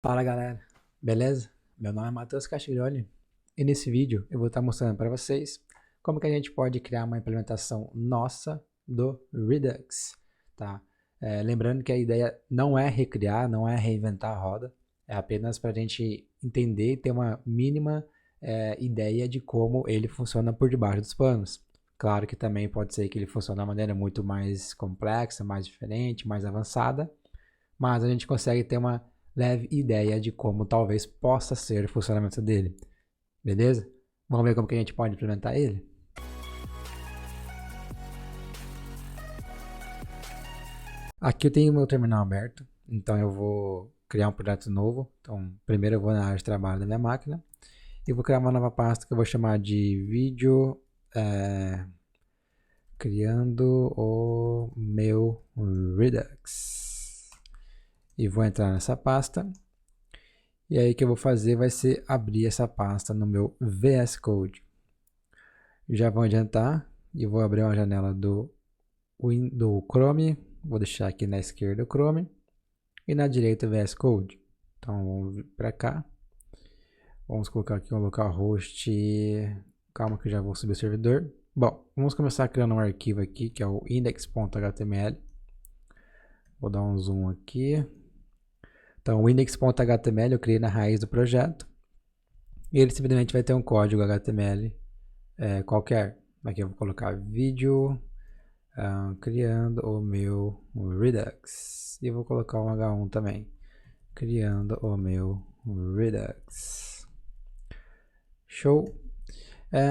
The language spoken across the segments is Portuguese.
Fala galera, beleza? Meu nome é Matheus Castiglione e nesse vídeo eu vou estar mostrando para vocês como que a gente pode criar uma implementação nossa do Redux, tá? Lembrando que a ideia não é recriar, não é reinventar a roda, é apenas para a gente entender e ter uma mínima ideia de como ele funciona por debaixo dos panos. Claro que também pode ser que ele funcione de uma maneira muito mais complexa, mais diferente, mais avançada, mas a gente consegue ter uma leve ideia de como talvez possa ser o funcionamento dele, beleza? Vamos ver como que a gente pode implementar ele? Aqui eu tenho o meu terminal aberto, então eu vou criar um projeto novo. Então, primeiro eu vou na área de trabalho da minha máquina e vou criar uma nova pasta que eu vou chamar de vídeo criando o meu Redux. E vou entrar nessa pasta. E aí o que eu vou fazer vai ser abrir essa pasta no meu VS Code. Já vou adiantar e vou abrir uma janela do Chrome. Vou deixar aqui na esquerda o Chrome e na direita o VS Code. Então vamos vir para cá. Vamos colocar aqui um localhost. Calma que eu já vou subir o servidor. Bom, vamos começar criando um arquivo aqui que é o index.html. Vou dar um zoom aqui. Então o index.html eu criei na raiz do projeto. E ele simplesmente vai ter um código HTML qualquer. Aqui eu vou colocar vídeo criando o meu Redux. E vou colocar um H1 também. Criando o meu Redux. Show.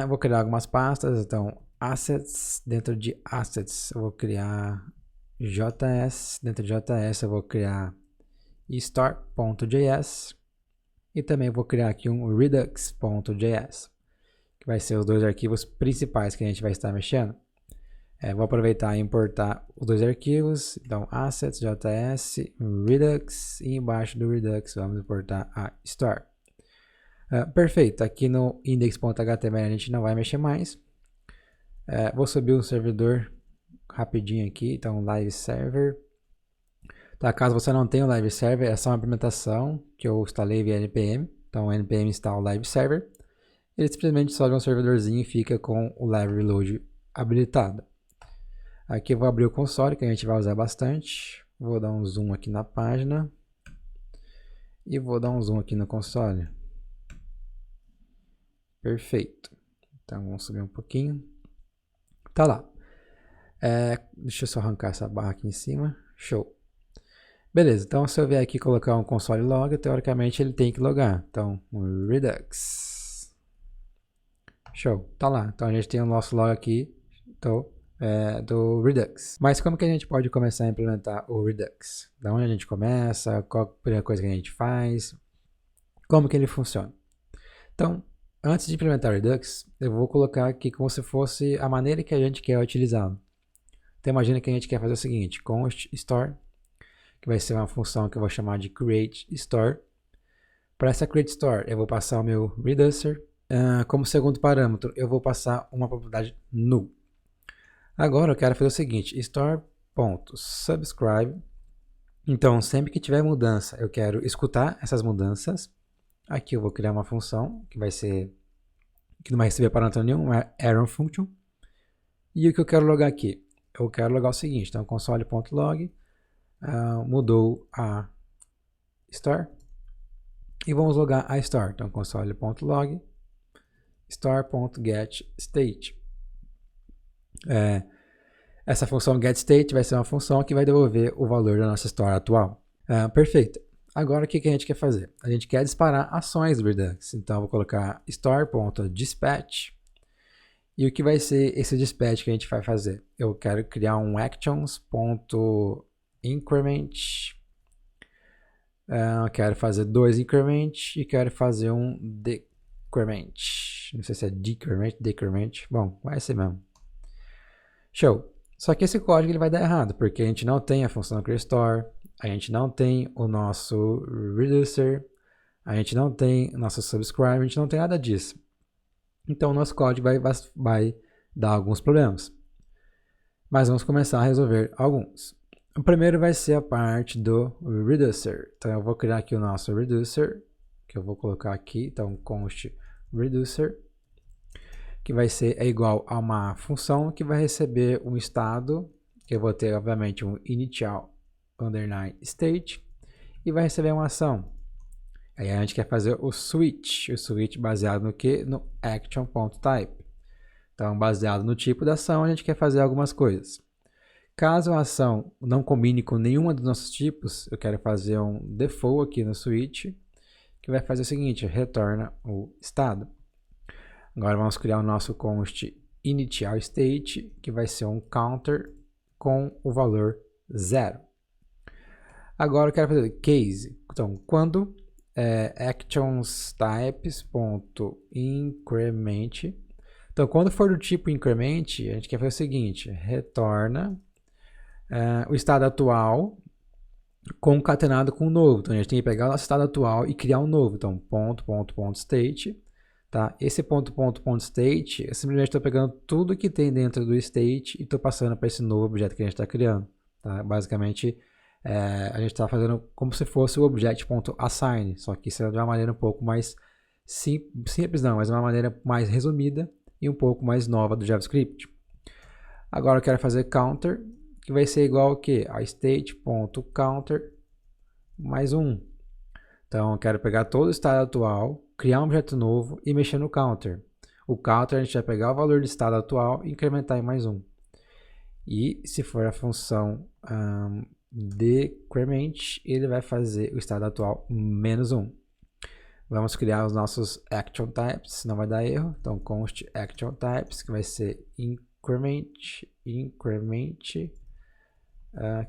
Vou criar algumas pastas. Então, assets. Dentro de assets eu vou criar JS. Dentro de JS eu vou criar start.js. E também vou criar aqui um redux.js, que vai ser os dois arquivos principais que a gente vai estar mexendo. Vou aproveitar e importar os dois arquivos, então assets, js, redux, e embaixo do redux vamos importar a store. Perfeito, aqui no index.html a gente não vai mexer mais. Vou subir um servidor rapidinho aqui, então live server. Tá, caso você não tenha o live server, é só uma implementação que eu instalei via npm, então npm install live server. Ele simplesmente sobe um servidorzinho e fica com o live reload habilitado. Aqui eu vou abrir o console, que a gente vai usar bastante. Vou dar um zoom aqui na página. E vou dar um zoom aqui no console. Perfeito. Então vamos subir um pouquinho. Tá lá. Deixa eu só arrancar essa barra aqui em cima. Show. Beleza, então se eu vier aqui colocar um console log, teoricamente ele tem que logar. Então, Redux. Show, tá lá. Então a gente tem o nosso log aqui do Redux. Mas como que a gente pode começar a implementar o Redux? Da onde a gente começa? Qual a primeira coisa que a gente faz? Como que ele funciona? Então, antes de implementar o Redux, eu vou colocar aqui como se fosse a maneira que a gente quer utilizá-lo. Então imagina que a gente quer fazer o seguinte, const store, que vai ser uma função que eu vou chamar de create store. Para essa create store, eu vou passar o meu reducer. Como segundo parâmetro, eu vou passar uma propriedade null. Agora eu quero fazer o seguinte, store.subscribe. Então, sempre que tiver mudança, eu quero escutar essas mudanças. Aqui eu vou criar uma função que vai ser, que não vai receber parâmetro nenhum, uma error function. E o que eu quero logar aqui? Eu quero logar o seguinte, então console.log, mudou a store. E vamos logar a store, então console.log, store.getState. Essa função getState vai ser uma função que vai devolver o valor da nossa store atual. Perfeito. Agora o que a gente quer fazer? A gente quer disparar ações do Redux. Então eu vou colocar store.dispatch. E o que vai ser esse dispatch que a gente vai fazer? Eu quero criar um actions.increment. Quero fazer 2 increment e quero fazer um decrement. Não sei se é decrement. Bom, vai ser mesmo. Show. Só que esse código ele vai dar errado, porque a gente não tem a função createStore, a gente não tem o nosso reducer, a gente não tem o nosso subscribe, a gente não tem nada disso. Então o nosso código vai dar alguns problemas. Mas vamos começar a resolver alguns. O primeiro vai ser a parte do reducer. Então eu vou criar aqui o nosso reducer, que eu vou colocar aqui, então const reducer, que vai ser igual a uma função que vai receber um estado, que eu vou ter obviamente um initial underline state, e vai receber uma ação. Aí a gente quer fazer o switch baseado no que? No action.type. Então, baseado no tipo da ação, a gente quer fazer algumas coisas. Caso a ação não combine com nenhuma dos nossos tipos, eu quero fazer um default aqui no switch, que vai fazer o seguinte, retorna o estado. Agora vamos criar o nosso const initial state, que vai ser um counter com o valor 0. Agora eu quero fazer case. Então, quando actions types.increment. Então, quando for do tipo increment, a gente quer fazer o seguinte, retorna o estado atual concatenado com o novo. Então, a gente tem que pegar o nosso estado atual e criar um novo. Então, state. Tá? Esse state, eu simplesmente estou pegando tudo que tem dentro do state e estou passando para esse novo objeto que a gente está criando. Tá? Basicamente, a gente está fazendo como se fosse o object.assign, só que isso é de uma maneira um pouco mais simples, não, mas de uma maneira mais resumida e um pouco mais nova do JavaScript. Agora eu quero fazer counter, que vai ser igual ao que? A state.counter mais 1. Então eu quero pegar todo o estado atual, criar um objeto novo e mexer no counter. O counter a gente vai pegar o valor do estado atual e incrementar em mais 1. E se for a função decrement, ele vai fazer o estado atual menos 1. Vamos criar os nossos action types, não vai dar erro. Então, const action types, que vai ser increment, que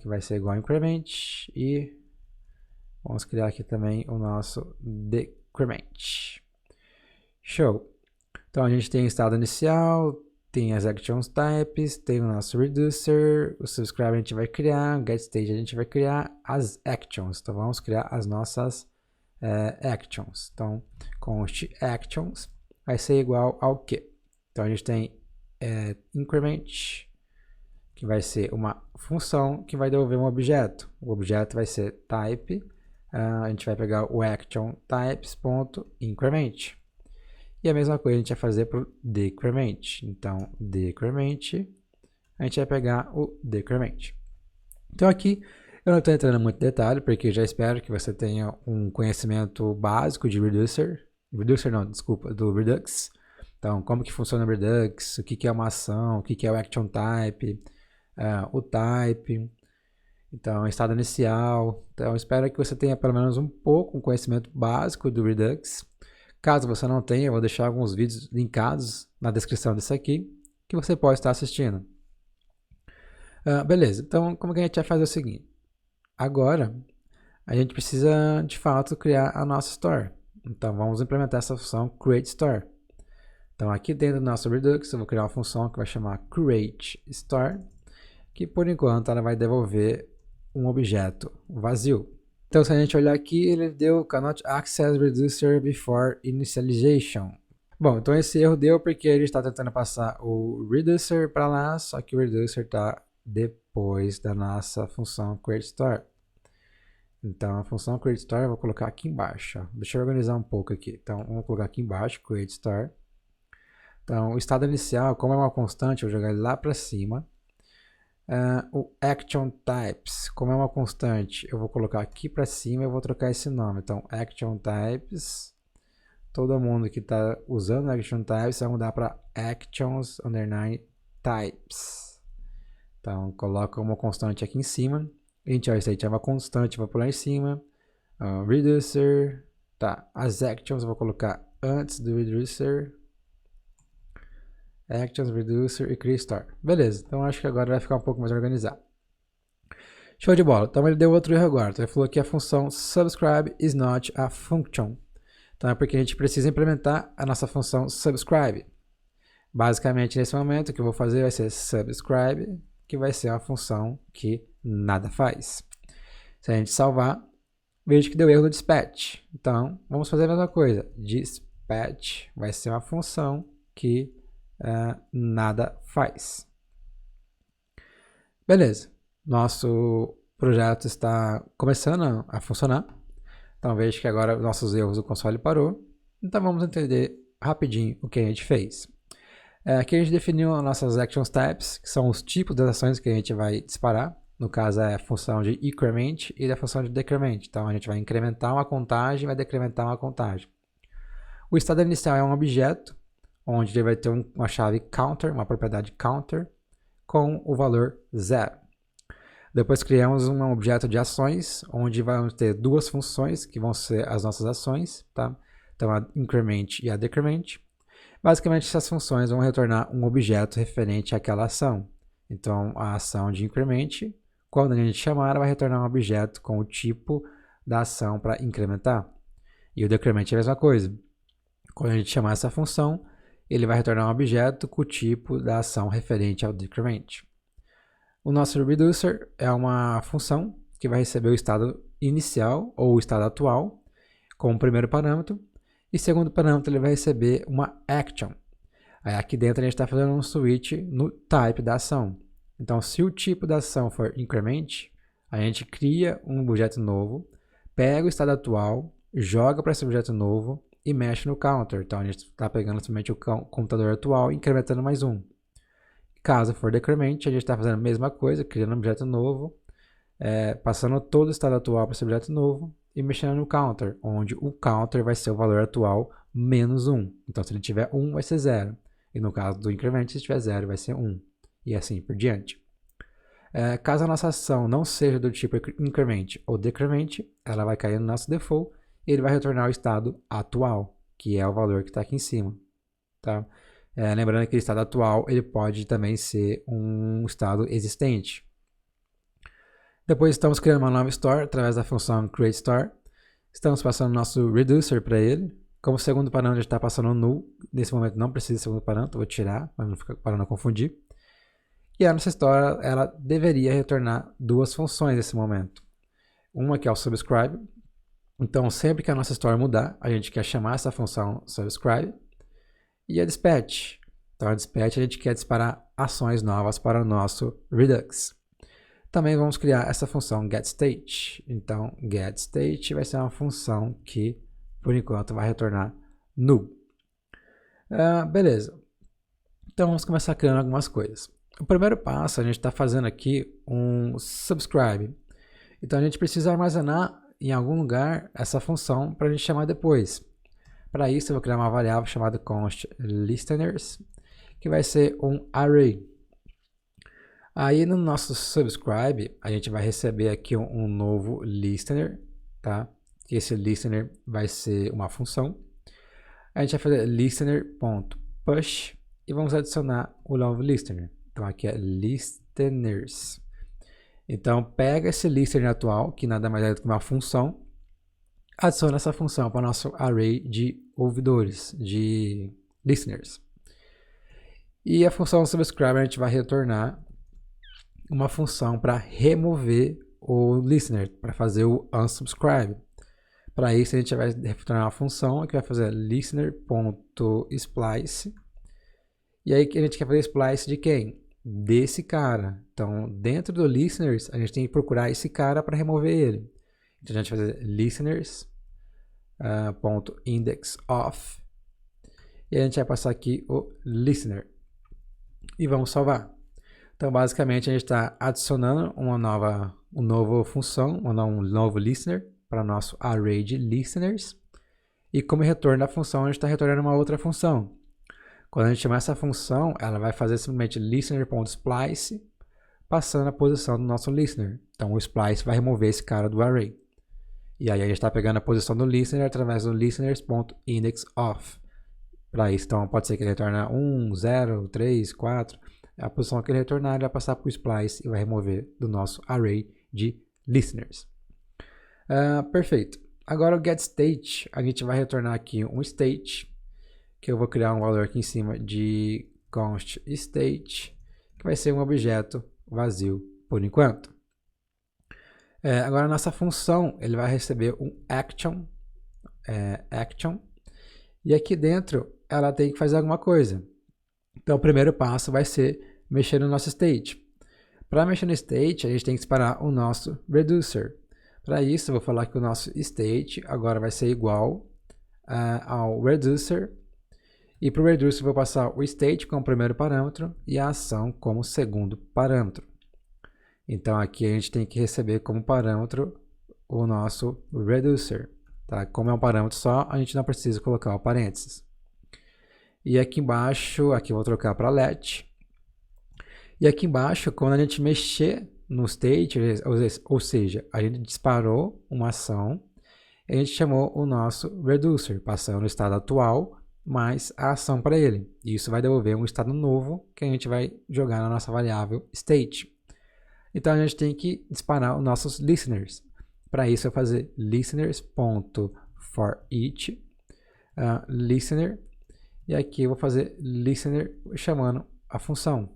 vai ser igual a increment. E vamos criar aqui também o nosso decrement. Show! Então, a gente tem o estado inicial, tem as actions types, tem o nosso reducer, o subscribe a gente vai criar, o getStage a gente vai criar as actions. Então vamos criar as nossas actions. Então const actions vai ser igual ao que? Então a gente tem increment, que vai ser uma função que vai devolver um objeto. O objeto vai ser type, a gente vai pegar o action types.increment. E a mesma coisa a gente vai fazer para o decrement. Então, decrement, a gente vai pegar o decrement. Então aqui eu não estou entrando em muito detalhe, porque eu já espero que você tenha um conhecimento básico de reducer. Reducer não, desculpa, do Redux. Então, como que funciona o Redux, o que é uma ação, o que é o action type, o type. Então, estado inicial. Então, eu espero que você tenha pelo menos um pouco um conhecimento básico do Redux. Caso você não tenha, eu vou deixar alguns vídeos linkados na descrição desse aqui, que você pode estar assistindo. Beleza, então como que a gente vai fazer o seguinte? Agora, a gente precisa de fato criar a nossa store. Então vamos implementar essa função createStore. Então aqui dentro do nosso Redux eu vou criar uma função que vai chamar createStore, que por enquanto ela vai devolver um objeto vazio. Então, se a gente olhar aqui, ele deu cannot access reducer before initialization. Bom, então esse erro deu porque ele está tentando passar o reducer para lá, só que o reducer está depois da nossa função createStore. Então, a função createStore eu vou colocar aqui embaixo. Ó. Deixa eu organizar um pouco aqui. Então, vamos colocar aqui embaixo, createStore. Então, o estado inicial, como é uma constante, eu vou jogar ele lá para cima. O action types, como é uma constante, eu vou colocar aqui para cima e eu vou trocar esse nome. Então, action types, todo mundo que está usando action types vai mudar para actions underline types. Então, coloca uma constante aqui em cima. Initial state é uma constante, vou pular em cima. Reducer, tá. As actions eu vou colocar antes do reducer. Actions, Reducer e createStore. Beleza, então acho que agora vai ficar um pouco mais organizado. Show de bola. Então ele deu outro erro agora. Então ele falou que a função subscribe is not a function. Então é porque a gente precisa implementar a nossa função subscribe. Basicamente nesse momento o que eu vou fazer vai ser subscribe, que vai ser uma função que nada faz. Se a gente salvar, veja que deu erro no dispatch. Então vamos fazer a mesma coisa. Dispatch vai ser uma função que nada faz. Beleza. nosso projeto está começando a funcionar. Então veja que agora nossos erros do console parou. Então vamos entender rapidinho o que a gente fez. Aqui a gente definiu as nossas action types, que são os tipos das ações que a gente vai disparar. No caso é a função de increment e da função de decrement. Então a gente vai incrementar uma contagem e vai decrementar uma contagem. O estado inicial é um objeto, onde ele vai ter uma chave counter, uma propriedade counter, com o valor 0. Depois criamos um objeto de ações, onde vamos ter duas funções, que vão ser as nossas ações, tá? Então a increment e a decrement. Basicamente essas funções vão retornar um objeto referente àquela ação. Então a ação de increment, quando a gente chamar, ela vai retornar um objeto com o tipo da ação para incrementar. E o decrement é a mesma coisa. Quando a gente chamar essa função, ele vai retornar um objeto com o tipo da ação referente ao decrement. O nosso reducer é uma função que vai receber o estado inicial ou o estado atual como primeiro parâmetro. E segundo parâmetro, ele vai receber uma action. Aí aqui dentro a gente está fazendo um switch no type da ação. Então, se o tipo da ação for increment, a gente cria um objeto novo, pega o estado atual, joga para esse objeto novo e mexe no counter. Então, a gente está pegando somente o computador atual e incrementando mais um. Caso for decrement, a gente está fazendo a mesma coisa, criando um objeto novo, passando todo o estado atual para esse objeto novo e mexendo no counter, onde o counter vai ser o valor atual menos 1. Então, se ele tiver 1, vai ser 0. E no caso do increment, se tiver 0, vai ser 1. E assim por diante. Caso a nossa ação não seja do tipo increment ou decrement, ela vai cair no nosso default e ele vai retornar o estado atual, que é o valor que está aqui em cima. Tá? Lembrando que o estado atual ele pode também ser um estado existente. Depois estamos criando uma nova store através da função createStore. Estamos passando nosso reducer para ele. Como segundo parâmetro, a gente está passando null. Nesse momento não precisa de segundo parâmetro, vou tirar para não confundir. E a nossa store ela deveria retornar duas funções nesse momento. Uma que é o subscribe. Então sempre que a nossa store mudar, a gente quer chamar essa função subscribe. E a dispatch. Então a dispatch a gente quer disparar ações novas para o nosso Redux. Também vamos criar essa função getState. Então getState vai ser uma função que por enquanto vai retornar null. Beleza. Então vamos começar criando algumas coisas. O primeiro passo a gente está fazendo aqui um subscribe. Então a gente precisa armazenar em algum lugar essa função para a gente chamar depois. Para isso eu vou criar uma variável chamada const listeners, que vai ser um array. Aí no nosso subscribe a gente vai receber aqui um novo listener, tá? Que esse listener vai ser uma função. A gente vai fazer listener.push e vamos adicionar o novo listener. Então aqui é listeners. Então pega esse listener atual, que nada mais é do que uma função, adiciona essa função para o nosso array de ouvidores, de listeners. E a função subscribe a gente vai retornar uma função para remover o listener, para fazer o unsubscribe. Para isso a gente vai retornar uma função que vai fazer listener.splice. E aí a gente quer fazer splice de quem? Desse cara. Então dentro do listeners a gente tem que procurar esse cara para remover ele. Então a gente vai fazer listeners.indexOf e a gente vai passar aqui o listener e vamos salvar. Então basicamente a gente está adicionando uma nova função, um novo listener para o nosso array de listeners e como retorno da função a gente está retornando uma outra função. Quando a gente chamar essa função, ela vai fazer simplesmente listener.splice passando a posição do nosso listener. Então o splice vai remover esse cara do array. E aí a gente está pegando a posição do listener através do listeners.indexOf. Para isso, então pode ser que ele retorne 1, 0, 3, 4. A posição que ele retornar, ele vai passar para o splice e vai remover do nosso array de listeners. Perfeito. Agora o getState, a gente vai retornar aqui um state, que eu vou criar um valor aqui em cima de const state, que vai ser um objeto vazio por enquanto. Agora a nossa função, ele vai receber um action, e aqui dentro ela tem que fazer alguma coisa. Então o primeiro passo vai ser mexer no nosso state. Para mexer no state, a gente tem que disparar o nosso reducer. Para isso, eu vou falar que o nosso state agora vai ser igual ao reducer. E para o reducer, eu vou passar o state como primeiro parâmetro e a ação como segundo parâmetro. Então, aqui a gente tem que receber como parâmetro o nosso reducer. Tá? Como é um parâmetro só, a gente não precisa colocar o parênteses. E aqui embaixo, aqui eu vou trocar para let. E aqui embaixo, quando a gente mexer no state, ou seja, a gente disparou uma ação, a gente chamou o nosso reducer, passando o estado atual mais a ação para ele. E isso vai devolver um estado novo que a gente vai jogar na nossa variável state. Então a gente tem que disparar os nossos listeners. Para isso eu vou fazer listeners.forEach listener, e aqui eu vou fazer listener chamando a função.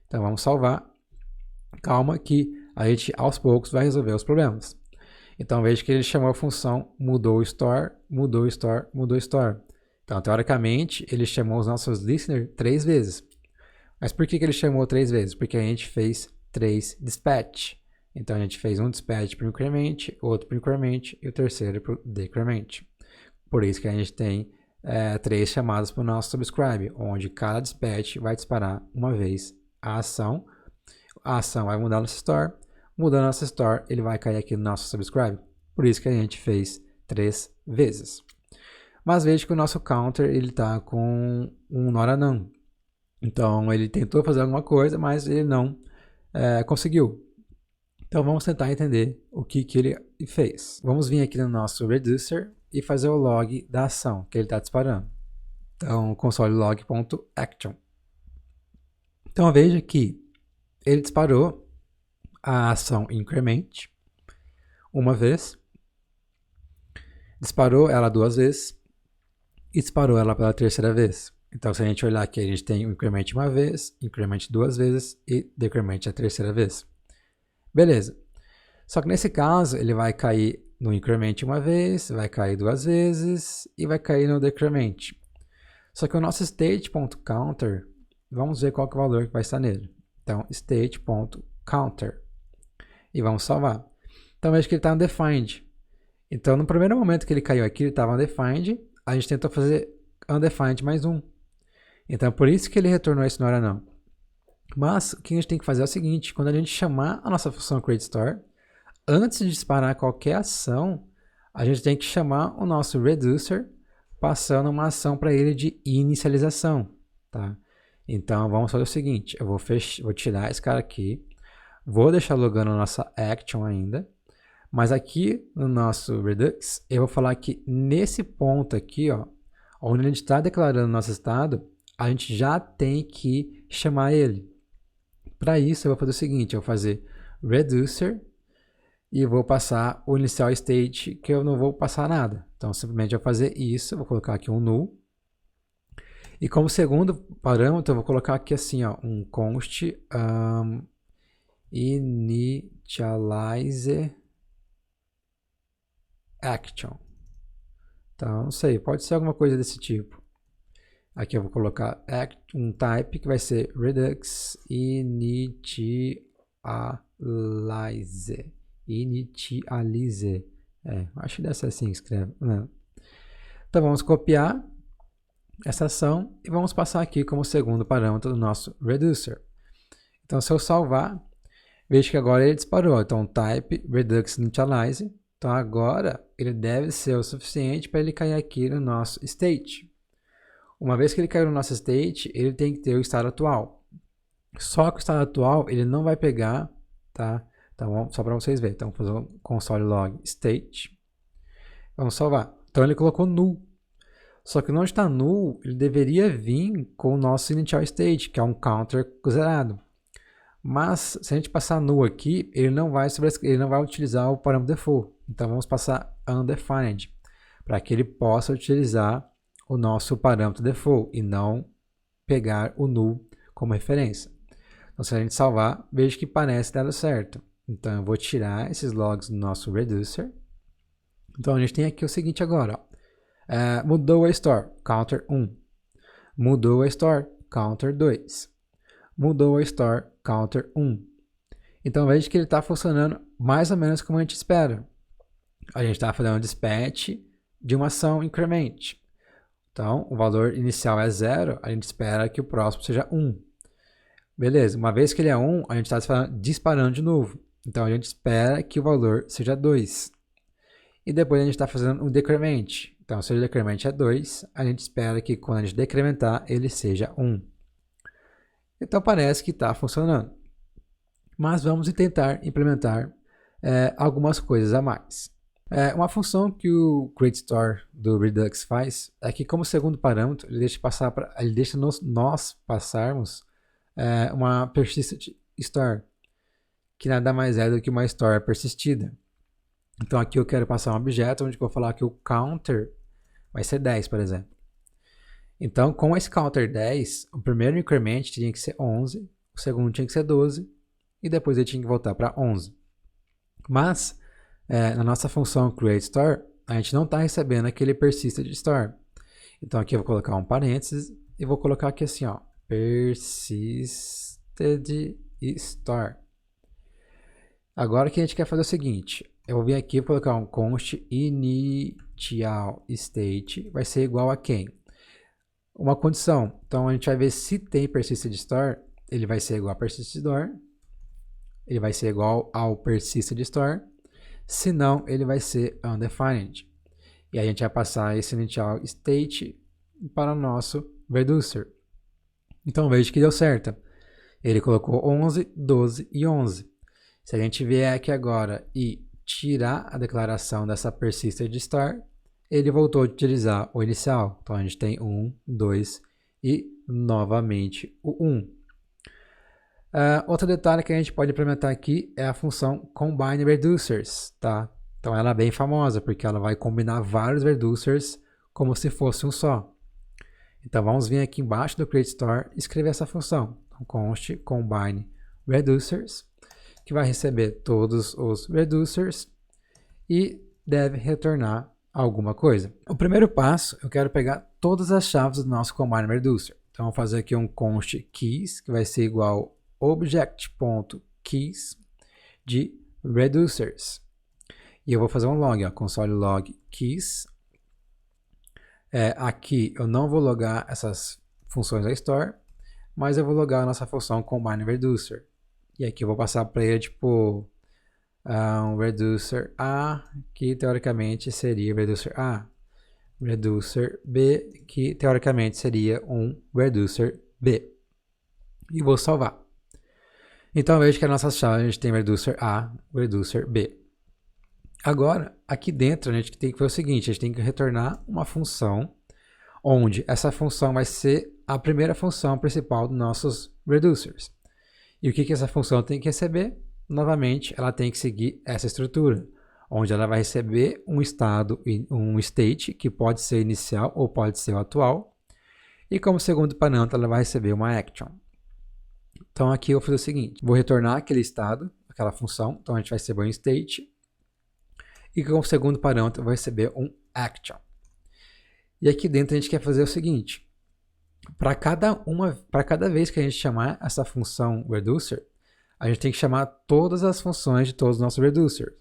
Então vamos salvar. Calma que a gente aos poucos vai resolver os problemas. Então veja que ele chamou a função, mudou o store, mudou o store, mudou o store. Então teoricamente ele chamou os nossos listeners 3 vezes. Mas por que ele chamou 3 vezes? Porque a gente fez 3 dispatch. Então a gente fez um dispatch para o increment, outro para o increment e o terceiro para o decrement. Por isso que a gente tem 3 chamadas para o nosso subscribe, onde cada dispatch vai disparar uma vez a ação. A ação vai mudar nosso store. Mudando nosso store, ele vai cair aqui no nosso subscribe. Por isso que a gente fez 3 vezes. Mas veja que o nosso counter está com um not none. Então ele tentou fazer alguma coisa, mas ele não conseguiu. Então vamos tentar entender o que ele fez. Vamos vir aqui no nosso reducer e fazer o log da ação que ele está disparando. Então console log.action. Então veja que ele disparou a ação increment uma vez, disparou ela 2 vezes e disparou ela pela 3ª vez. Então se a gente olhar aqui, a gente tem o increment uma vez, increment 2 vezes e decrement a 3ª vez. Beleza. Só que nesse caso, ele vai cair no increment uma vez, vai cair 2 vezes e vai cair no decrement. Só que o nosso state.counter, vamos ver qual que é o valor que vai estar nele. Então, state.counter. E vamos salvar. Então, veja que ele está undefined. Então, no primeiro momento que ele caiu aqui, ele estava undefined. A gente tentou fazer undefined mais 1. Então, por isso que ele retornou esse not não. Mas o que a gente tem que fazer é o seguinte, quando a gente chamar a nossa função createStore, antes de disparar qualquer ação, a gente tem que chamar o nosso reducer, passando uma ação para ele de inicialização. Tá? Então vamos fazer o seguinte, eu vou tirar esse cara aqui, vou deixar logando a nossa action ainda, mas aqui no nosso Redux, eu vou falar que nesse ponto aqui, ó, onde a gente está declarando nosso estado, a gente já tem que chamar ele. Para isso, eu vou fazer o seguinte, eu vou fazer reducer e vou passar o inicial state, que eu não vou passar nada. Então, simplesmente eu vou fazer isso, vou colocar aqui um null. E como segundo parâmetro, eu vou colocar aqui assim, ó, um const initialize action. Então, não sei, pode ser alguma coisa desse tipo. Aqui eu vou colocar um type que vai ser redux initialize. Initialize. Acho que deve ser assim que escreve. Não. Então vamos copiar essa ação e vamos passar aqui como segundo parâmetro do nosso reducer. Então se eu salvar, vejo que agora ele disparou. Então type redux initialize. Então agora ele deve ser o suficiente para ele cair aqui no nosso state. Uma vez que ele caiu no nosso state, ele tem que ter o estado atual. Só que o estado atual ele não vai pegar, tá? Então, só para vocês verem. Então, vamos fazer um console log state. Vamos salvar. Então, ele colocou null. Só que onde está null, ele deveria vir com o nosso initial state, que é um counter zerado. Mas, se a gente passar null aqui, ele não vai utilizar o parâmetro default. Então, vamos passar undefined, para que ele possa utilizar o nosso parâmetro default e não pegar o null como referência. Então, se a gente salvar, veja que parece dar certo. Então, eu vou tirar esses logs do nosso reducer. Então, a gente tem aqui o seguinte agora. Ó. Mudou a store, counter 1. Mudou a store, counter 2. Mudou a store, counter 1. Então veja que ele está funcionando mais ou menos como a gente espera. A gente está fazendo dispatch de uma ação increment. Então, o valor inicial é 0, a gente espera que o próximo seja 1. Beleza, uma vez que ele é 1, a gente está disparando de novo. Então, a gente espera que o valor seja 2. E depois a gente está fazendo um decrement. Então, se o decrement é 2, a gente espera que quando a gente decrementar, ele seja 1. Então, parece que está funcionando. Mas vamos tentar implementar algumas coisas a mais. Uma função que o createStore do Redux faz é que, como segundo parâmetro, ele deixa nós passarmos uma persistent store, que nada mais é do que uma store persistida. Então aqui eu quero passar um objeto onde eu vou falar que o counter vai ser 10, por exemplo. Então, com esse counter 10, o primeiro increment tinha que ser 11, o segundo tinha que ser 12, e depois ele tinha que voltar para 11. Mas na nossa função createStore, a gente não está recebendo aquele persisted store. Então aqui eu vou colocar um parênteses e vou colocar aqui assim, ó, persisted store. Agora o que a gente quer fazer é o seguinte, eu vou vir aqui e colocar um const initial state, vai ser igual a quem? Uma condição. Então a gente vai ver se tem persisted store, ele vai ser igual a persisted store, ele vai ser igual ao persisted store. Se não, ele vai ser undefined. E aí a gente vai passar esse initial state para o nosso reducer. Então veja que deu certo. Ele colocou 11, 12 e 11. Se a gente vier aqui agora e tirar a declaração dessa persisted store, ele voltou a utilizar o inicial. Então a gente tem 1, 2 e novamente o 1. Outro detalhe que a gente pode implementar aqui é a função combine reducers, tá? Então ela é bem famosa porque ela vai combinar vários reducers como se fosse um só. Então vamos vir aqui embaixo do createStore e escrever essa função. Então, const combine reducers, que vai receber todos os reducers e deve retornar alguma coisa. O primeiro passo, eu quero pegar todas as chaves do nosso combine reducer. Então vou fazer aqui um const keys, que vai ser igual object.keys de reducers. E eu vou fazer um log, ó, console log keys. Aqui eu não vou logar essas funções da store, mas eu vou logar a nossa função combine reducer. E aqui eu vou passar para ele tipo um reducer A, que teoricamente seria reducer A. Reducer B, que teoricamente seria um reducer B. E vou salvar. Então veja que a nossa chave a gente tem reducer A, reducer B. Agora, aqui dentro a gente tem que fazer o seguinte, a gente tem que retornar uma função onde essa função vai ser a primeira função principal dos nossos reducers. E o que essa função tem que receber? Novamente, ela tem que seguir essa estrutura, onde ela vai receber um estado, um state, que pode ser inicial ou pode ser o atual, e como segundo parâmetro ela vai receber uma action. Então aqui eu vou fazer o seguinte, vou retornar aquele estado, aquela função, então a gente vai receber um state, e como segundo parâmetro eu vou receber um action. E aqui dentro a gente quer fazer o seguinte, para cada vez que a gente chamar essa função reducer, a gente tem que chamar todas as funções de todos os nossos reducers.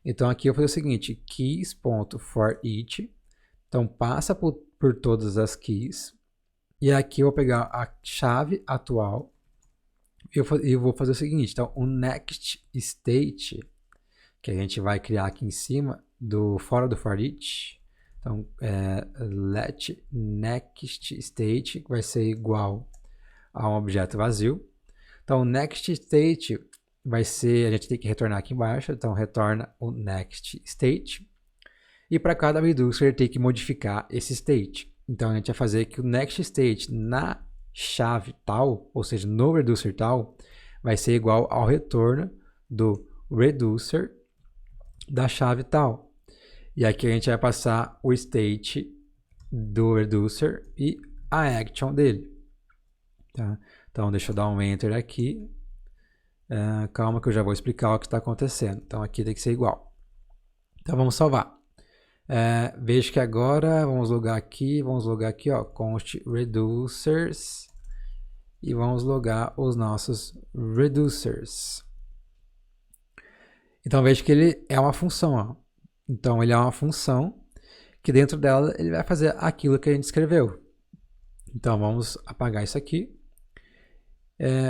Então aqui eu vou fazer o seguinte, keys.forEach, então passa por todas as keys, e aqui eu vou pegar a chave atual, e eu vou fazer o seguinte, então o next state, que a gente vai criar aqui em cima, fora do forEach, então let next state vai ser igual a um objeto vazio. Então o next state vai ser, a gente tem que retornar aqui embaixo, então retorna o next state. E para cada reducer tem que modificar esse state. Então a gente vai fazer que o next state na chave tal, ou seja, no reducer tal, vai ser igual ao retorno do reducer da chave tal. E aqui a gente vai passar o state do reducer e a action dele. Tá? Então deixa eu dar um enter aqui. Calma que eu já vou explicar o que está acontecendo. Então aqui tem que ser igual. Então vamos salvar. Veja que agora vamos logar aqui, ó, const reducers e vamos logar os nossos reducers. Então veja que ele é uma função. Ó. Então ele é uma função que dentro dela ele vai fazer aquilo que a gente escreveu. Então vamos apagar isso aqui.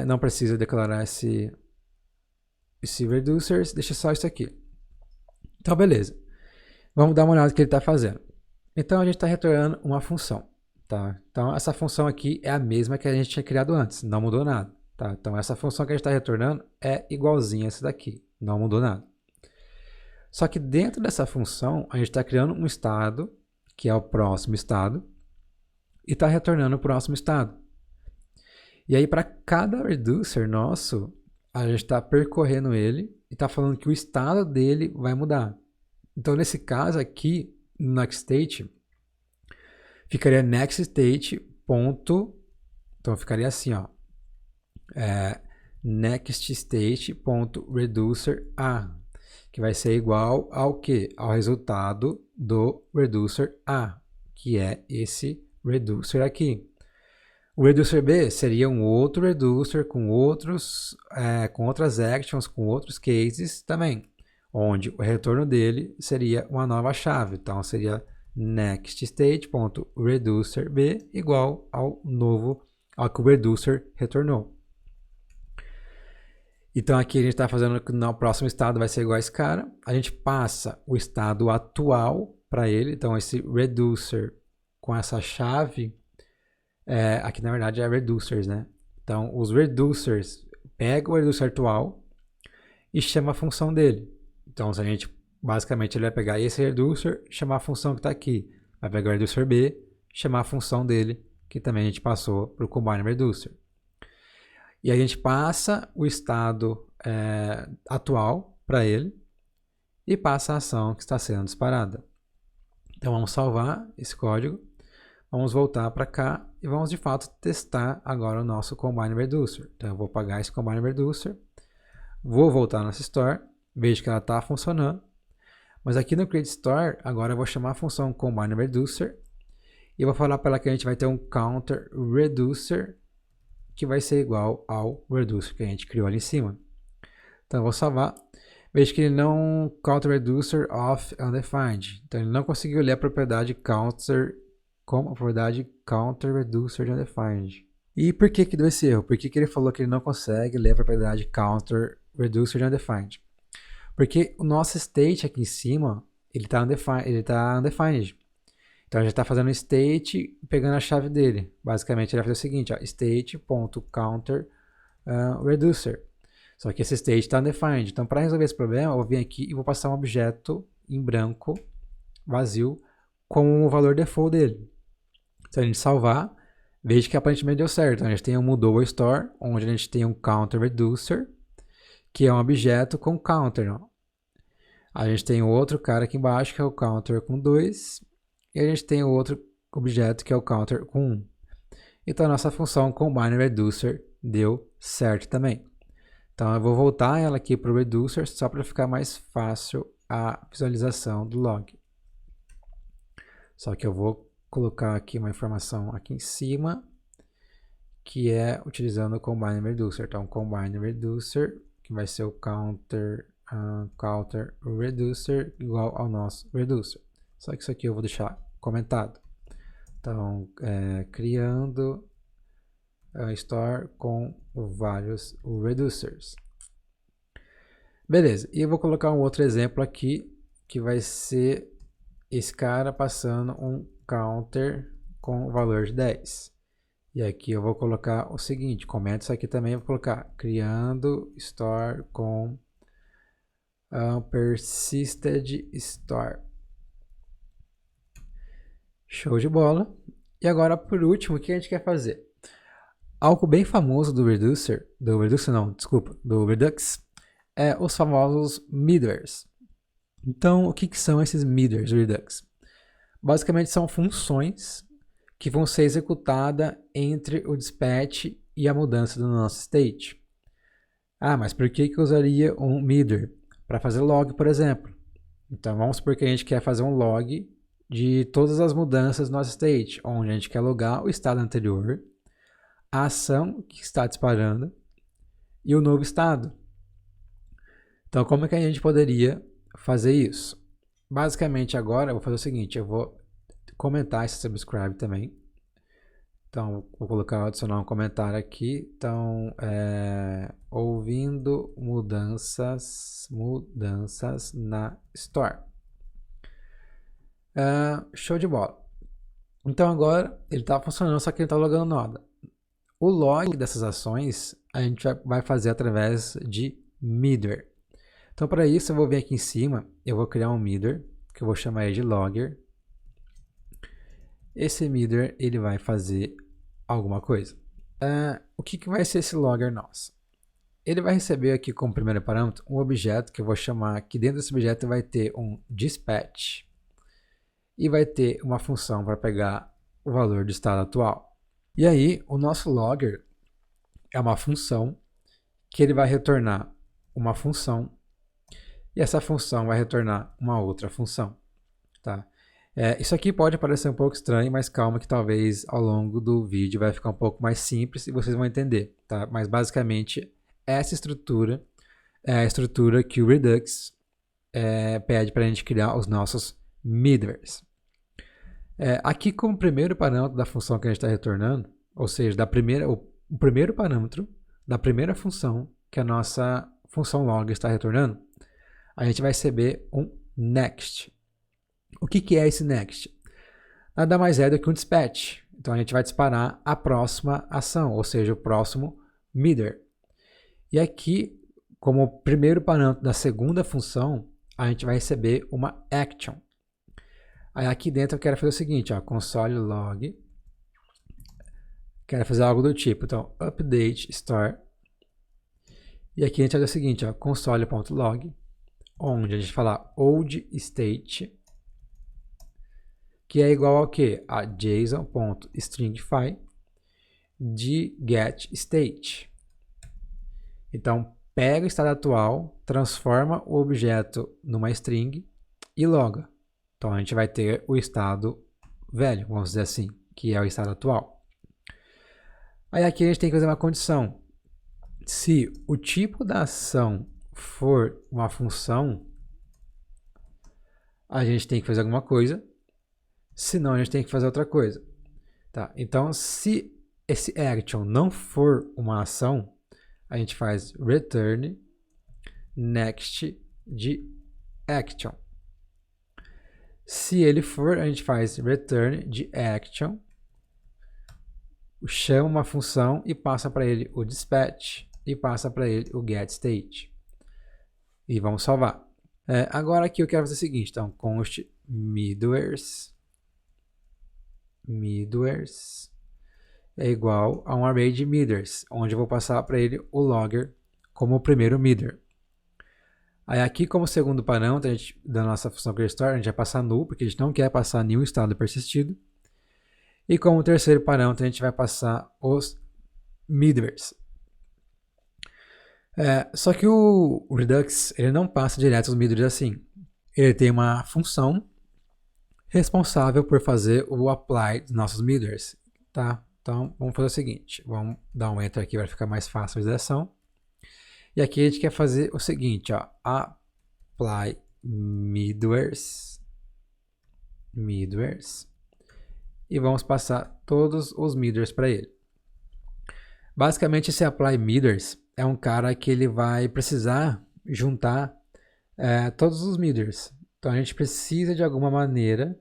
Não precisa declarar esse reducers, deixa só isso aqui. Então beleza. Vamos dar uma olhada no que ele está fazendo. Então a gente está retornando uma função. Tá? Então essa função aqui é a mesma que a gente tinha criado antes, não mudou nada. Tá? Então essa função que a gente está retornando é igualzinha a essa daqui, não mudou nada. Só que dentro dessa função a gente está criando um estado, que é o próximo estado, e está retornando o próximo estado. E aí para cada reducer nosso, a gente está percorrendo ele e está falando que o estado dele vai mudar. Então nesse caso aqui, no next state, ficaria next state ponto, então ficaria assim, ó, next state ponto reducer a, que vai ser igual ao que? Ao resultado do reducer a, que é esse reducer aqui. O reducer B seria um outro reducer com outras actions, com outros cases também, onde o retorno dele seria uma nova chave. Então seria next state.reducerB igual ao que o reducer retornou. Então aqui a gente está fazendo que no próximo estado vai ser igual a esse cara. A gente passa o estado atual para ele. Então esse reducer com essa chave, aqui na verdade é reducers, né? Então os reducers pegam o reducer atual e chama a função dele. Então se a gente, basicamente ele vai pegar esse reducer, chamar a função que está aqui. Vai pegar o reducer B, chamar a função dele, que também a gente passou para o combine reducer. E a gente passa o estado atual para ele e passa a ação que está sendo disparada. Então vamos salvar esse código, vamos voltar para cá e vamos de fato testar agora o nosso combine reducer. Então eu vou apagar esse combine reducer, vou voltar nessa store, vejo que ela está funcionando, mas aqui no create store agora eu vou chamar a função combine reducer e vou falar para ela que a gente vai ter um counter reducer que vai ser igual ao reducer que a gente criou ali em cima. Então eu vou salvar. Veja que ele não counter reducer of undefined. Então ele não conseguiu ler a propriedade counter como a propriedade counter reducer de undefined. E por que deu esse erro? Por que ele falou que ele não consegue ler a propriedade counter reducer de undefined? Porque o nosso state aqui em cima, ele está undefined. Então a gente está fazendo state pegando a chave dele. Basicamente ele vai fazer o seguinte, state.counter reducer. Só que esse state está undefined. Então para resolver esse problema, eu vou vir aqui e vou passar um objeto em branco, vazio, com o valor default dele. Se a gente salvar, veja que aparentemente deu certo. Então, a gente tem um Moodle Store, onde a gente tem um counter reducer, que é um objeto com counter. Não? A gente tem outro cara aqui embaixo, que é o counter com 2. E a gente tem outro objeto que é o counter com 1. Então a nossa função combine reducer deu certo também. Então eu vou voltar ela aqui para o reducer só para ficar mais fácil a visualização do log. Só que eu vou colocar aqui uma informação aqui em cima, que é utilizando o combine reducer. Então combine reducer, que vai ser o counter reducer igual ao nosso reducer. Só que isso aqui eu vou deixar comentado. Então, criando a store com vários reducers. Beleza, e eu vou colocar um outro exemplo aqui, que vai ser esse cara passando um counter com o valor de 10. E aqui eu vou colocar o seguinte, comenta isso aqui também, eu vou colocar criando store com persisted store. Show de bola. E agora, por último, o que a gente quer fazer? Algo bem famoso do Redux é os famosos miders. Então, o que são esses miders do Redux? Basicamente, são funções que vão ser executadas entre o dispatch e a mudança do nosso state. Ah, mas por que eu usaria um midder? Para fazer log, por exemplo. Então, vamos supor que a gente quer fazer um log de todas as mudanças do nosso state, onde a gente quer logar o estado anterior, a ação que está disparando e o novo estado. Então, como é que a gente poderia fazer isso? Basicamente, agora eu vou fazer o seguinte, eu vou comentar esse subscribe também. Então, vou colocar, adicionar um comentário aqui. Então, ouvindo mudanças na Store. Show de bola. Então, agora ele está funcionando, só que ele está logando nada. O log dessas ações a gente vai fazer através de Midware. Então, para isso, eu vou vir aqui em cima, eu vou criar um Midware, que eu vou chamar ele de Logger. Esse Midware, ele vai fazer alguma coisa. O que vai ser esse Logger nosso? Ele vai receber aqui como primeiro parâmetro um objeto que eu vou chamar, que dentro desse objeto vai ter um dispatch e vai ter uma função para pegar o valor do estado atual. E aí, o nosso Logger é uma função que ele vai retornar uma função e essa função vai retornar uma outra função, tá? Isso aqui pode parecer um pouco estranho, mas calma que talvez ao longo do vídeo vai ficar um pouco mais simples e vocês vão entender, tá? Mas basicamente essa estrutura é a estrutura que o Redux pede para a gente criar os nossos midwares. Aqui como primeiro parâmetro da função que a gente está retornando, ou seja, o primeiro parâmetro da primeira função que a nossa função log está retornando, a gente vai receber um next. O que é esse next? Nada mais é do que um dispatch. Então a gente vai disparar a próxima ação, ou seja, o próximo midware. E aqui, como primeiro parâmetro da segunda função, a gente vai receber uma action. Aí aqui dentro eu quero fazer o seguinte, ó, console log, quero fazer algo do tipo, então update store, e aqui a gente vai fazer o seguinte, ó, console.log, onde a gente fala old state, que é igual ao que? A json.stringify de get state. Então pega o estado atual, transforma o objeto numa string e loga. Então a gente vai ter o estado velho, vamos dizer assim, que é o estado atual. Aí aqui a gente tem que fazer uma condição. Se o tipo da ação for uma função, a gente tem que fazer alguma coisa, senão a gente tem que fazer outra coisa. Tá? Então se esse action não for uma ação, a gente faz return next de action. Se ele for, a gente faz return de action, chama uma função e passa para ele o dispatch e passa para ele o getState. E vamos salvar. Agora aqui eu quero fazer o seguinte, então const midwares é igual a um array de midwares, onde eu vou passar para ele o logger como o primeiro midware. Aí aqui como segundo parâmetro da nossa função createStore, a gente vai passar null, porque a gente não quer passar nenhum estado persistido. E como terceiro parâmetro, a gente vai passar os midwares. Só que o Redux ele não passa direto os midwares assim. Ele tem uma função responsável por fazer o apply dos nossos midwares. Tá? Então vamos fazer o seguinte, vamos dar um enter aqui para ficar mais fácil a visualização. E aqui a gente quer fazer o seguinte, ó, apply midwares, e vamos passar todos os midwares para ele. Basicamente esse apply midwares é um cara que ele vai precisar juntar todos os midwares. Então a gente precisa de alguma maneira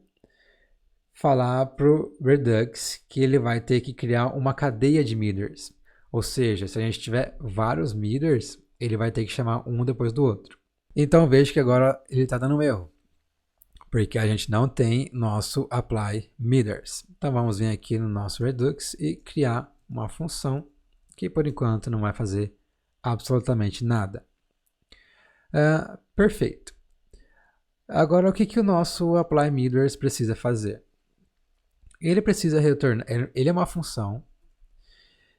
falar para o Redux que ele vai ter que criar uma cadeia de midwares. Ou seja, se a gente tiver vários midwares, ele vai ter que chamar um depois do outro. Então veja que agora ele está dando um erro, porque a gente não tem nosso apply midwares. Então vamos vir aqui no nosso Redux e criar uma função que por enquanto não vai fazer absolutamente nada. Perfeito. Agora o que o nosso apply midwares precisa fazer? Ele precisa retornar, ele é uma função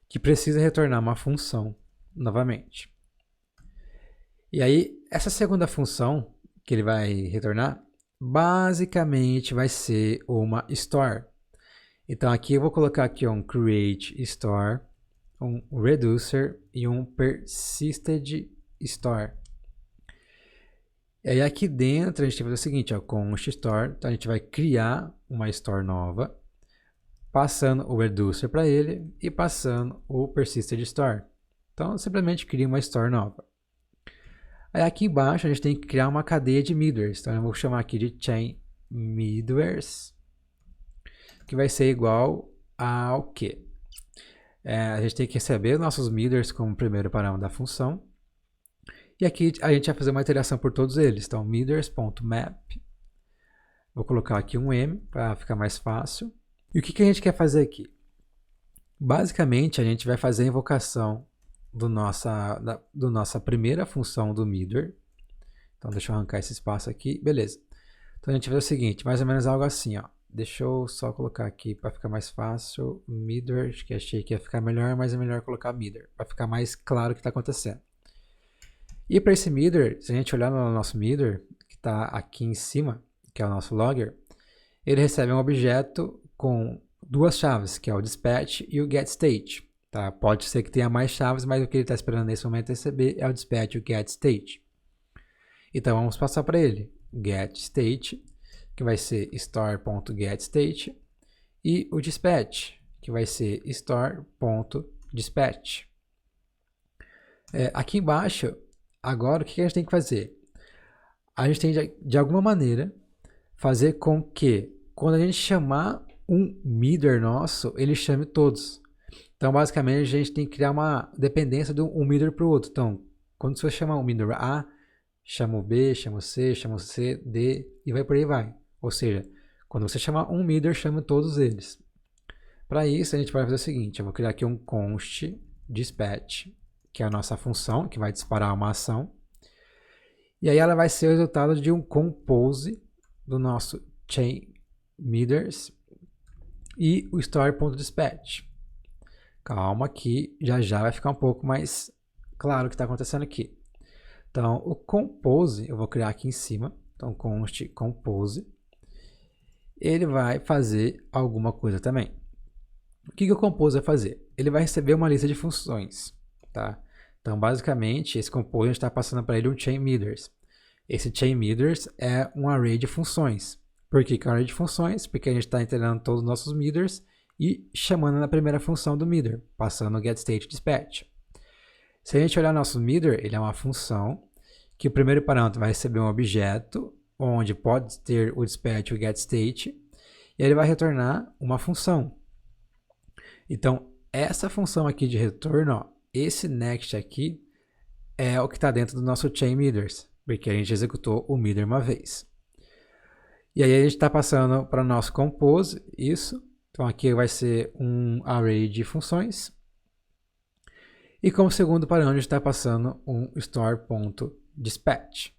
que precisa retornar uma função novamente. E aí, essa segunda função que ele vai retornar, basicamente vai ser uma store. Então aqui eu vou colocar aqui um create store, um reducer e um persisted store. E aí aqui dentro a gente vai fazer o seguinte, ó, const store, então a gente vai criar uma store nova, passando o reducer para ele e passando o persisted store. Então simplesmente cria uma store nova. Aí aqui embaixo a gente tem que criar uma cadeia de middlewares, então eu vou chamar aqui de chain middlewares, que vai ser igual ao quê? A gente tem que receber nossos middlewares como primeiro parâmetro da função. E aqui a gente vai fazer uma iteração por todos eles. Então, middlewares.map. Vou colocar aqui um M para ficar mais fácil. E o que a gente quer fazer aqui? Basicamente, a gente vai fazer a invocação do nossa primeira função do middleware. Então, deixa eu arrancar esse espaço aqui. Beleza. Então, a gente vai fazer o seguinte, mais ou menos algo assim, ó. Deixa eu só colocar aqui para ficar mais fácil. Middleware, que achei que ia ficar melhor, mas é melhor colocar middleware, para ficar mais claro o que está acontecendo. E para esse middleware, se a gente olhar no nosso middleware, que está aqui em cima, que é o nosso logger, ele recebe um objeto com duas chaves, que é o dispatch e o getState. Tá? Pode ser que tenha mais chaves, mas o que ele está esperando nesse momento receber é o dispatch e o getState. Então vamos passar para ele getState, que vai ser store.getState, e o dispatch, que vai ser store.dispatch. Aqui embaixo, agora o que a gente tem que fazer? A gente tem de alguma maneira fazer com que quando a gente chamar um middleware nosso, ele chame todos. Então basicamente a gente tem que criar uma dependência de um middleware para o outro. Então quando você chamar um middleware A, chama o B, chama o C, chama o C, D e vai por aí vai. Ou seja, quando você chamar um middleware, chama todos eles. Para isso a gente vai fazer o seguinte, eu vou criar aqui um const dispatch, que é a nossa função, que vai disparar uma ação. E aí ela vai ser o resultado de um compose do nosso chain middlers e o store.dispatch. Calma que já vai ficar um pouco mais claro o que está acontecendo aqui. Então o compose eu vou criar aqui em cima. Então const compose. Ele vai fazer alguma coisa também. O que o compose vai fazer? Ele vai receber uma lista de funções. Tá? Então basicamente esse compose a gente está passando para ele um chain middlers. Esse chain middlers é um array de funções. Por que é um array de funções? Porque a gente está integrando todos os nossos middlers e chamando na primeira função do middler, passando o getStateDispatch. Se a gente olhar nosso middler, ele é uma função que o primeiro parâmetro vai receber um objeto, onde pode ter o dispatch e o getState, e ele vai retornar uma função. Então, essa função aqui de retorno, ó, esse next aqui, é o que está dentro do nosso chain middlers, porque a gente executou o middler uma vez. E aí a gente está passando para o nosso compose, isso. Então aqui vai ser um array de funções. E como segundo parâmetro, a gente está passando um store.dispatch.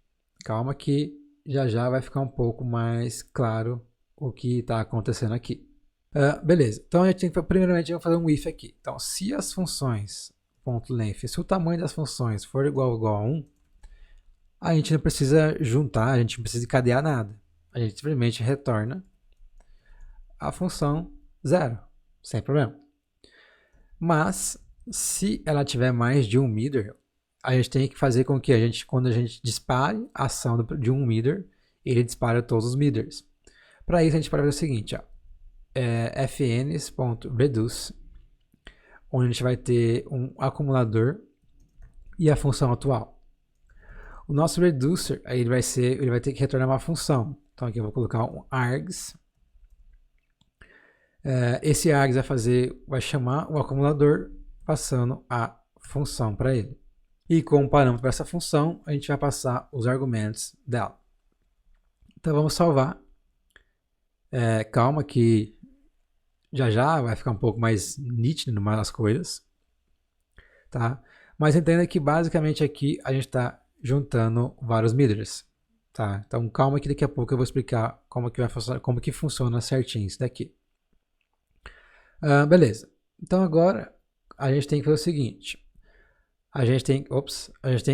Calma que já vai ficar um pouco mais claro o que está acontecendo aqui. Beleza, então a gente tem que, primeiramente, vamos fazer um if aqui. Então, se as funções .length, se o tamanho das funções for igual a 1, a gente não precisa juntar, a gente não precisa encadear nada. A gente simplesmente retorna a função 0, sem problema. Mas, se ela tiver mais de um middler, a gente tem que fazer com que quando a gente dispare a ação de um middler, ele dispara todos os middlers. Para isso, a gente pode fazer o seguinte, ó, fns.reduce, onde a gente vai ter um acumulador e a função atual. O nosso reducer, ele vai ter que retornar uma função. Então aqui eu vou colocar um args. Esse args vai chamar o acumulador passando a função para ele. E como parâmetro para essa função, a gente vai passar os argumentos dela. Então vamos salvar. Calma que já vai ficar um pouco mais nítido as coisas. Tá? Mas entenda que basicamente aqui a gente está juntando vários middlers. Tá? Então calma que daqui a pouco eu vou explicar como que funciona certinho isso daqui. Beleza. Então agora a gente tem que fazer o seguinte. A gente tem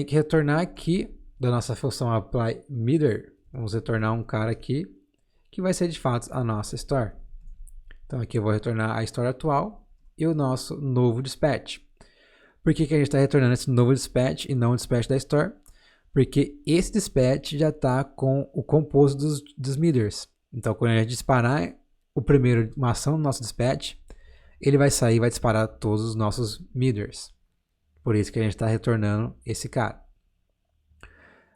que retornar aqui da nossa função apply middler. Vamos retornar um cara aqui que vai ser de fato a nossa store. Então aqui eu vou retornar a store atual e o nosso novo dispatch. Por que a gente está retornando esse novo dispatch e não o dispatch da store? Porque esse dispatch já está com o composto dos meters. Então, quando a gente disparar uma ação do nosso dispatch, ele vai sair e vai disparar todos os nossos meters. Por isso que a gente está retornando esse cara.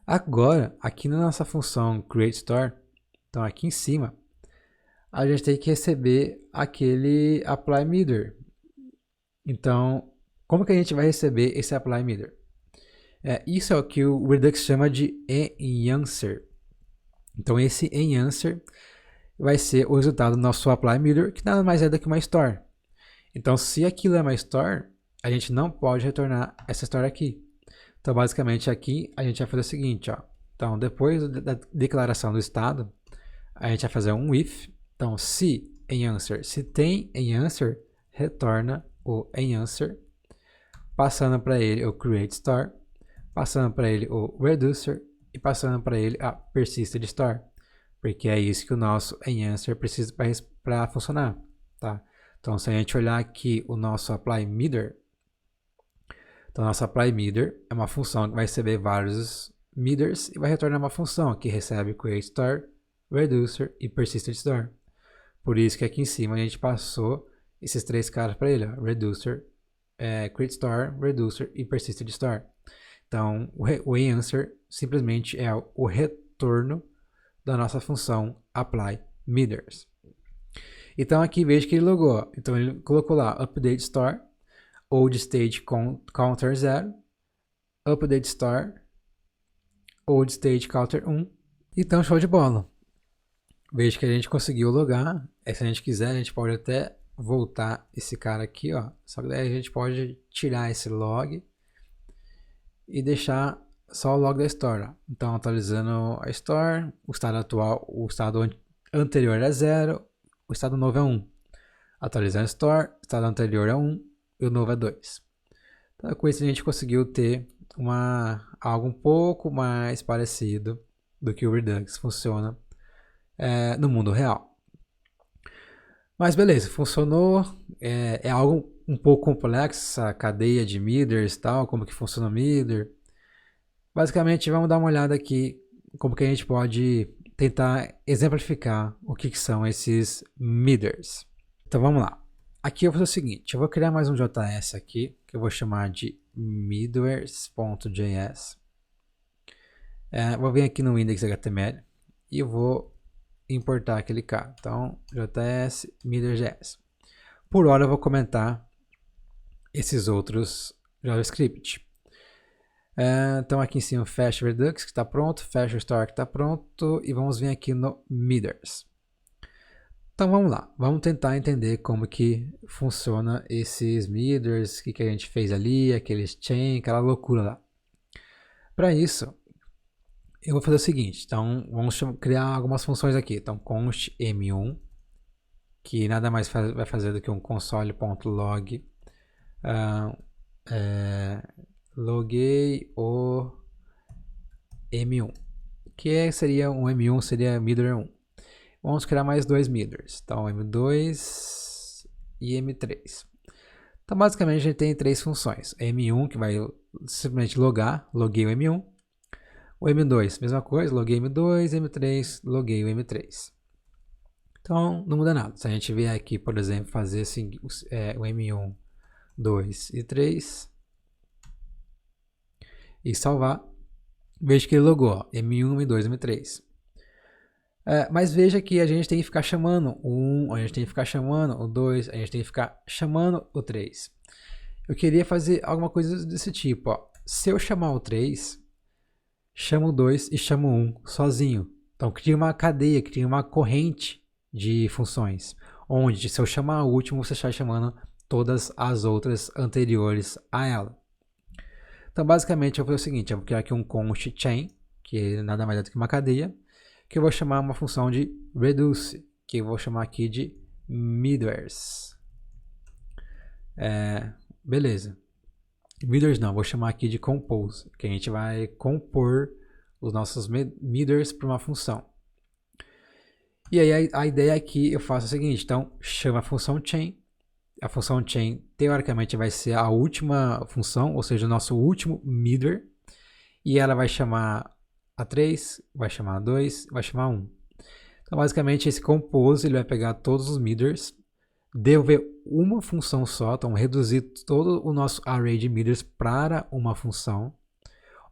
Agora, aqui na nossa função createStore, então aqui em cima, a gente tem que receber aquele apply meter. Então, como que a gente vai receber esse apply meter? Isso é o que o Redux chama de enhancer. Então, esse enhancer vai ser o resultado do nosso apply meter, que nada mais é do que uma store. Então, se aquilo é uma store, a gente não pode retornar essa store aqui. Então, basicamente, aqui a gente vai fazer o seguinte, ó. Então, depois da declaração do estado, a gente vai fazer um if. Então, se enhancer, se tem enhancer, retorna o enhancer, passando para ele o createStore, passando para ele o reducer e passando para ele a persisted store, porque é isso que o nosso enhancer precisa para funcionar, tá? Então, se a gente olhar aqui o nosso apply meter, então nosso apply meter é uma função que vai receber vários meters e vai retornar uma função que recebe createStore, reducer e persisted store. Por isso que aqui em cima a gente passou esses três caras para ele, ó, reducer, createStore, reducer e persisted store. Então, o enhancer simplesmente é o retorno da nossa função apply meters. Então, aqui veja que ele logou. Então, ele colocou lá update store, old state counter 0, update store, old state counter 1. Então, show de bola. Veja que a gente conseguiu logar. Se a gente quiser, a gente pode até voltar esse cara aqui, ó. Só que daí a gente pode tirar esse log e deixar só o log da store. Ó. Então, atualizando a store, o estado atual, o estado anterior é 0, o estado novo é 1. Atualizando a store, o estado anterior é 1 e o novo é 2. Então, com isso a gente conseguiu ter algo um pouco mais parecido do que o Redux funciona no mundo real. Mas beleza, funcionou. É algo um pouco complexo, essa cadeia de meters e tal, como que funciona o meter. Basicamente, vamos dar uma olhada aqui como que a gente pode tentar exemplificar o que são esses meters. Então vamos lá. Aqui eu vou fazer o seguinte, eu vou criar mais um JS aqui, que eu vou chamar de meters.js. Vou vir aqui no index.html e eu vou importar aquele cara. Então, JS, meters.js. Por hora eu vou comentar esses outros JavaScript. Então aqui em cima fecha Redux que está pronto, fecha o Store que está pronto e vamos vir aqui no meters. Então vamos lá, vamos tentar entender como que funciona esses meters, o que a gente fez ali, aqueles chain, aquela loucura lá. Para isso, eu vou fazer o seguinte, então vamos criar algumas funções aqui. Então const m1, que nada mais vai fazer do que um console.log, loguei o m1, que seria um m1, seria meter 1. Vamos criar mais dois meters, então m2 e m3. Então basicamente a gente tem três funções, m1 que vai simplesmente loguei o m1, o m2, mesma coisa, loguei m2, m3, loguei o m3. Então não muda nada, se a gente vier aqui, por exemplo, fazer assim, o m1, 2 e 3 e salvar, veja que ele logou, ó, m1, m2, m3. Mas veja que a gente tem que ficar chamando o 1, a gente tem que ficar chamando o 2, a gente tem que ficar chamando o 3. Eu queria fazer alguma coisa desse tipo, ó. Se eu chamar o 3, chamo o 2 e chamo o 1 sozinho. Então cria uma cadeia, cria uma corrente de funções, onde se eu chamar o último, você está chamando todas as outras anteriores a ela. Então basicamente eu vou fazer o seguinte, eu vou criar aqui um const chain, que nada mais é do que uma cadeia, que eu vou chamar uma função de reduce, que eu vou chamar aqui de meters. Beleza. Meters não, vou chamar aqui de compose, que a gente vai compor os nossos meters para uma função. E aí a ideia aqui eu faço o seguinte, então chama a função chain. A função chain teoricamente vai ser a última função, ou seja, o nosso último meter. e ela vai chamar a 3, vai chamar a 2, vai chamar a 1. Então, basicamente, esse compose ele vai pegar todos os meters, devolver uma função só, então reduzir todo o nosso array de meters para uma função,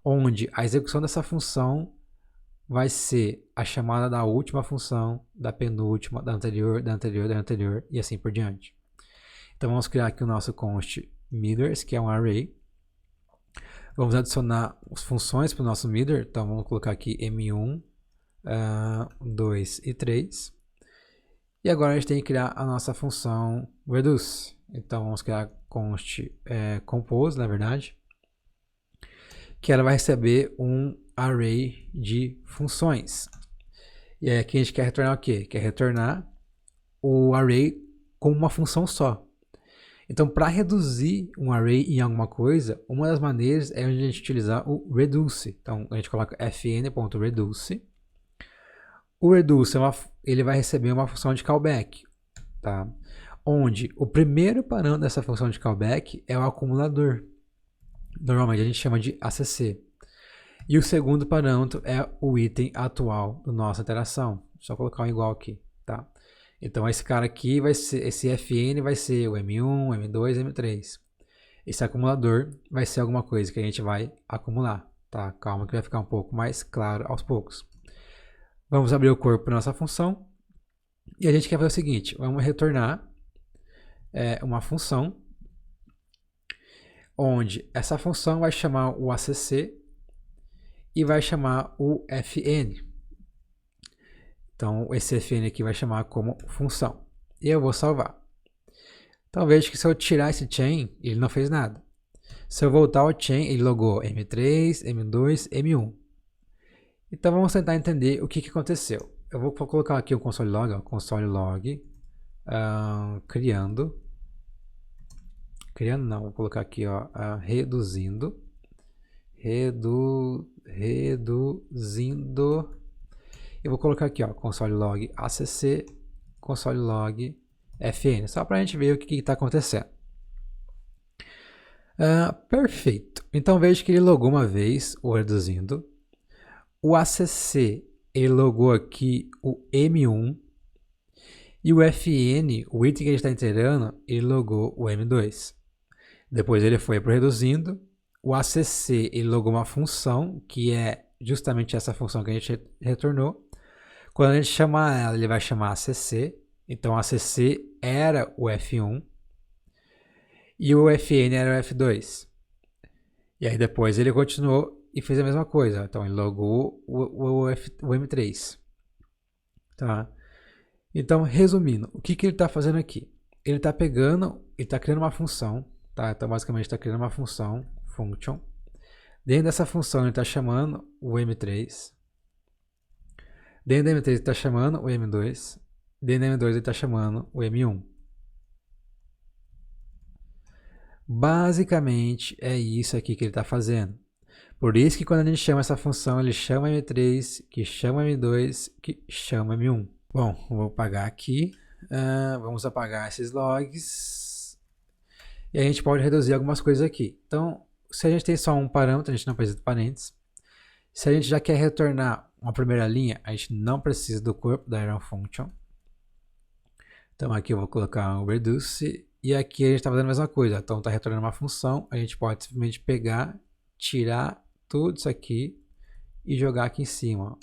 onde a execução dessa função vai ser a chamada da última função, da penúltima, da anterior, da anterior, da anterior e assim por diante. Então vamos criar aqui o nosso const meters, que é um array. Vamos adicionar as funções para o nosso meter, então vamos colocar aqui m1, 2 e 3. E agora a gente tem que criar a nossa função reduce. Então vamos criar const compose, na verdade, que ela vai receber um array de funções. E aí aqui a gente quer retornar o quê? Quer retornar o array com uma função só. Então, para reduzir um array em alguma coisa, uma das maneiras é a gente utilizar o reduce. Então, a gente coloca fn.reduce. O reduce ele vai receber uma função de callback, tá? Onde o primeiro parâmetro dessa função de callback é o acumulador. Normalmente a gente chama de ACC. E o segundo parâmetro é o item atual da nossa interação. Só colocar um igual aqui, tá? Então esse cara aqui vai ser, esse fn vai ser o m1, m2, m3. Esse acumulador vai ser alguma coisa que a gente vai acumular, tá? Calma que vai ficar um pouco mais claro aos poucos. Vamos abrir o corpo da nossa função. E a gente quer fazer o seguinte, vamos retornar uma função onde essa função vai chamar o ACC e vai chamar o fn. Então, esse fn aqui vai chamar como função. E eu vou salvar. Então, veja que se eu tirar esse chain, ele não fez nada. Se eu voltar ao chain, ele logou M3, M2, M1. Então, vamos tentar entender o que aconteceu. Eu vou colocar aqui o console log, ó, console log, criando não, vou colocar aqui, ó, reduzindo, eu vou colocar aqui, ó, console log acc, console log fn, só para a gente ver o que está acontecendo. Perfeito. Então veja que ele logou uma vez o reduzindo. O acc, ele logou aqui o m1. E o fn, o item que a gente está integrando, ele logou o m2. Depois ele foi para o reduzindo. O acc, ele logou uma função, que é justamente essa função que a gente retornou. Quando a gente chamar ela, ele vai chamar acc. Então, acc era o f1 e o fn era o f2. E aí depois ele continuou e fez a mesma coisa. Então, ele logou o m3. Tá? Então, resumindo, o que ele está fazendo aqui? Ele está pegando, ele está criando uma função. Tá? Então, basicamente, está criando uma função, function. Dentro dessa função, ele está chamando o m3. Dentro do M3 ele está chamando o M2. Dentro do M2 ele está chamando o M1. Basicamente é isso aqui que ele está fazendo. Por isso que quando a gente chama essa função, ele chama M3, que chama M2, que chama M1. Bom, vou apagar aqui. Vamos apagar esses logs. E a gente pode reduzir algumas coisas aqui. Então, se a gente tem só um parâmetro, a gente não precisa de parênteses. Se a gente já quer retornar uma primeira linha, a gente não precisa do corpo da Iron Function. Então aqui eu vou colocar o reduce e aqui a gente está fazendo a mesma coisa. Então está retornando uma função, a gente pode simplesmente pegar, tirar tudo isso aqui e jogar aqui em cima.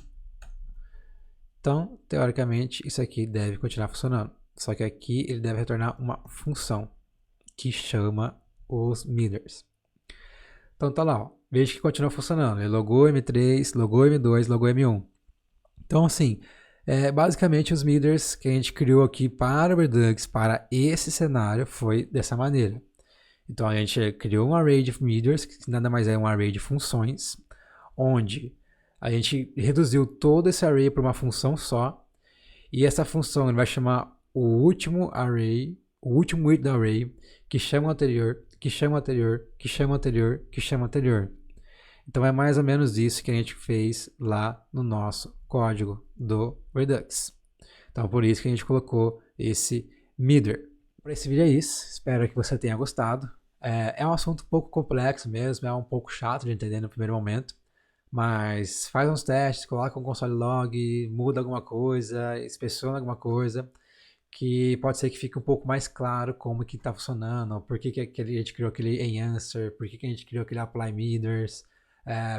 Então, teoricamente, isso aqui deve continuar funcionando. Só que aqui ele deve retornar uma função que chama os meters. Então tá lá, ó. Veja que continua funcionando. Ele logou M3, logou M2, logou M1. Então assim, basicamente os meters que a gente criou aqui para o Redux, para esse cenário, foi dessa maneira. Então a gente criou um array de meters, que nada mais é um array de funções, onde a gente reduziu todo esse array para uma função só. E essa função ele vai chamar o último array, o último item do array, que chama o anterior, que chama o anterior, que chama o anterior, que chama o anterior. Então é mais ou menos isso que a gente fez lá no nosso código do Redux. Então por isso que a gente colocou esse meter. Para esse vídeo é isso, espero que você tenha gostado. É um assunto um pouco complexo mesmo, é um pouco chato de entender no primeiro momento, Mas faz uns testes, coloca um console log, muda alguma coisa, inspeciona alguma coisa, que pode ser que fique um pouco mais claro como que está funcionando, por que, que a gente criou aquele enhancer, por que, que a gente criou aquele apply miders,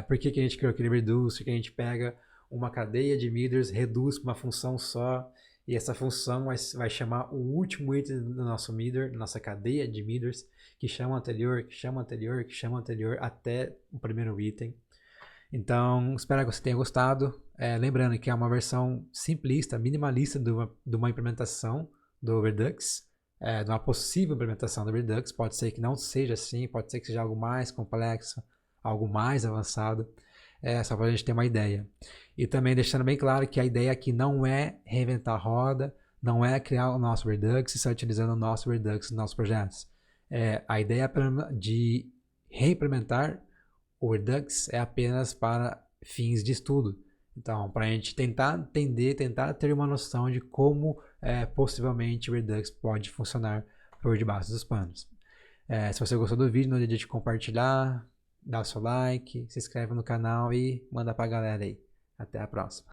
por que, que a gente criou aquele reduce, que a gente pega uma cadeia de miders, reduz para uma função só, e essa função vai chamar o último item do nosso midder, nossa cadeia de miders, que chama o anterior, que chama o anterior, que chama o anterior, até o primeiro item. Então, espero que você tenha gostado. Lembrando que é uma versão simplista, minimalista de uma implementação do Redux, de uma possível implementação do Redux. Pode ser que não seja assim, pode ser que seja algo mais complexo, algo mais avançado, só para a gente ter uma ideia. E também deixando bem claro que a ideia aqui não é reinventar a roda, não é criar o nosso Redux e estar utilizando o nosso Redux nos nossos projetos. A ideia é de reimplementar o Redux é apenas para fins de estudo. Então, para a gente tentar entender, tentar ter uma noção de como possivelmente o Redux pode funcionar por debaixo dos panos. Se você gostou do vídeo, não deixe de compartilhar, dar o seu like, se inscreve no canal e manda para a galera aí. Até a próxima.